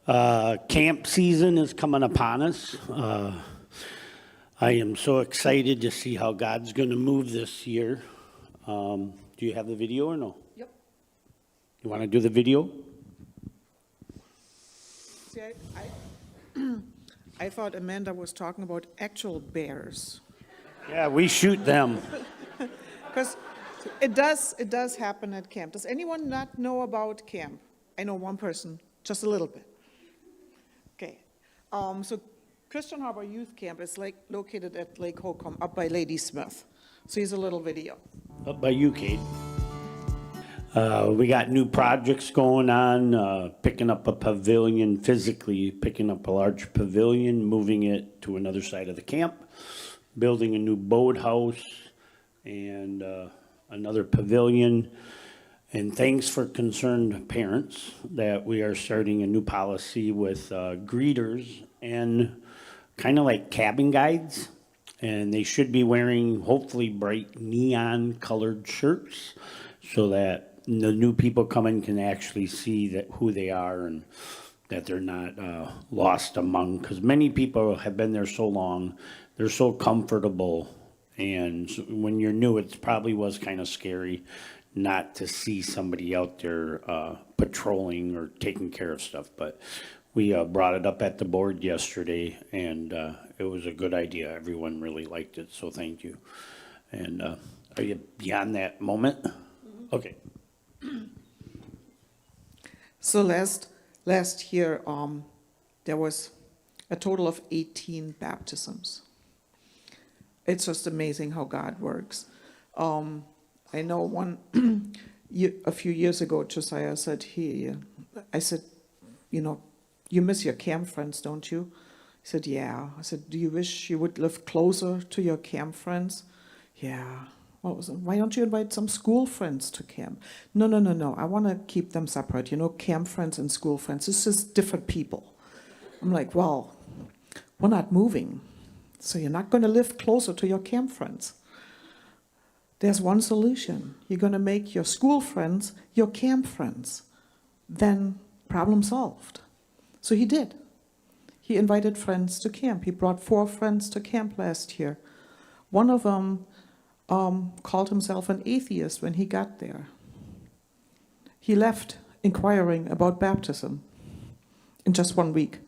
Camp season is coming upon us. I am so excited to see how God's going to move this year. Do you have the video or no? Yep. You want to do the video? See, I thought Amanda was talking about actual bears. Yeah, we shoot them. Because it does happen at camp. Does anyone not know about camp? I know one person, just a little bit. Okay. So Christian Harbor Youth Camp is located at Lake Holcomb, up by Ladysmith. So here's a little video. Up by you, Kate. We got new projects going on, picking up a pavilion physically, picking up a large pavilion, moving it to another side of the camp, building a new boathouse and another pavilion. And thanks for concerned parents that we are starting a new policy with greeters and kind of like cabin guides. And they should be wearing hopefully bright neon colored shirts so that the new people coming can actually see that who they are and that they're not lost among. Because many people have been there so long, they're so comfortable. And when you're new, it probably was kind of scary not to see somebody out there patrolling or taking care of stuff. But we brought it up at the board yesterday, and it was a good idea. Everyone really liked it, so thank you. And are you beyond that moment? Mm-hmm. Okay. So last year, there was a total of 18 baptisms. It's just amazing how God works. I know a few years ago, Josiah said, I said, you miss your camp friends, don't you? He said, yeah. I said, do you wish you would live closer to your camp friends? Yeah. Why don't you invite some school friends to camp? No. I want to keep them separate. Camp friends and school friends. It's just different people. I'm like, well, we're not moving. So you're not going to live closer to your camp friends. There's one solution. You're going to make your school friends your camp friends. Then problem solved. So he did. He invited friends to camp. He brought 4 friends to camp last year. One of them called himself an atheist when he got there. He left inquiring about baptism in just 1 week.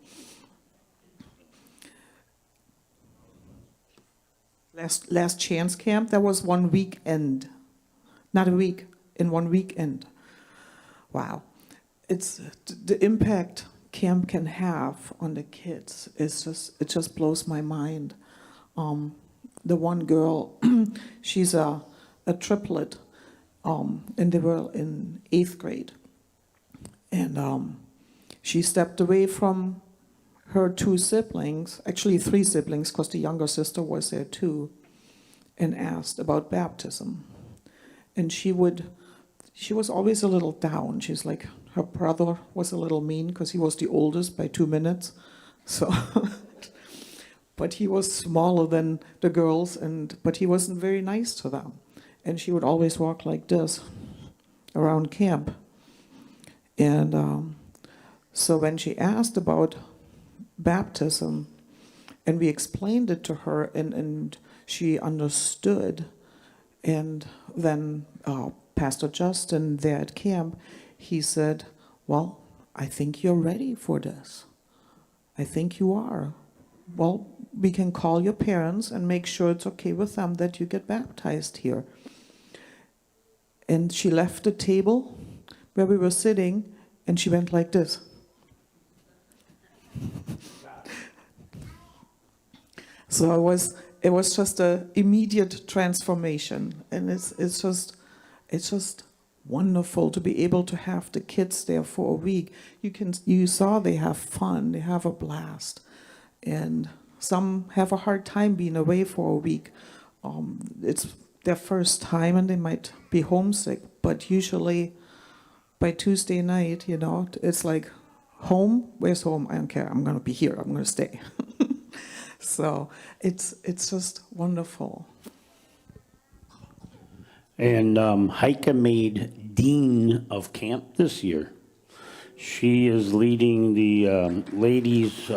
Last chance camp, that was 1 weekend. Not a week, in 1 weekend. Wow. It's the impact camp can have on the kids. It just blows my mind. The one girl, she's a triplet, and they were in 8th grade. And she stepped away from her 2 siblings, actually 3 siblings, because the younger sister was there too, and asked about baptism. And she was always a little down. She's like, her brother was a little mean because he was the oldest by 2 minutes. So, but he was smaller than the girls, but he wasn't very nice to them. And she would always walk like this around camp. And so when she asked about baptism, and we explained it to her, and she understood, and then Pastor Justin there at camp, he said, well, I think you're ready for this. I think you are. Well, we can call your parents and make sure it's okay with them that you get baptized here. And she left the table where we were sitting, and she went like this. So it was just an immediate transformation, and it's just wonderful to be able to have the kids there for a week. You saw they have fun, they have a blast, and some have a hard time being away for a week. It's their first time, and they might be homesick. But usually, by Tuesday night, it's like, home? Where's home? I don't care. I'm going to be here. I'm going to stay. So it's just wonderful. And Heike made dean of camp this year. She is leading the ladies'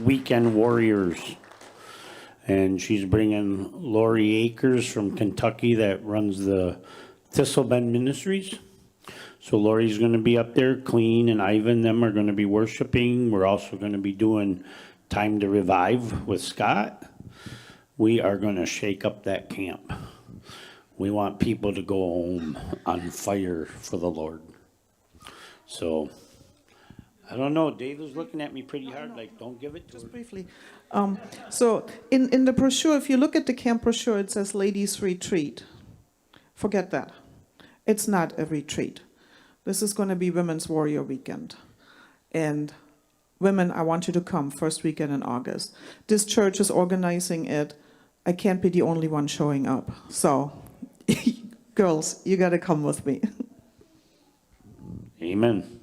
weekend warriors. And she's bringing Lori Akers from Kentucky that runs the Thistlebend Ministries. So Lori's going to be up there, Clean and Ivan, them are going to be worshiping. We're also going to be doing Time to Revive with Scott. We are going to shake up that camp. We want people to go home on fire for the Lord. So, I don't know, Dave is looking at me pretty hard, like, don't give it to her. Just briefly. So in the brochure, if you look at the camp brochure, it says ladies retreat. Forget that. It's not a retreat. This is going to be Women's Warrior Weekend. And women, I want you to come first weekend in August. This church is organizing it. I can't be the only one showing up. So, girls, you got to come with me. Amen.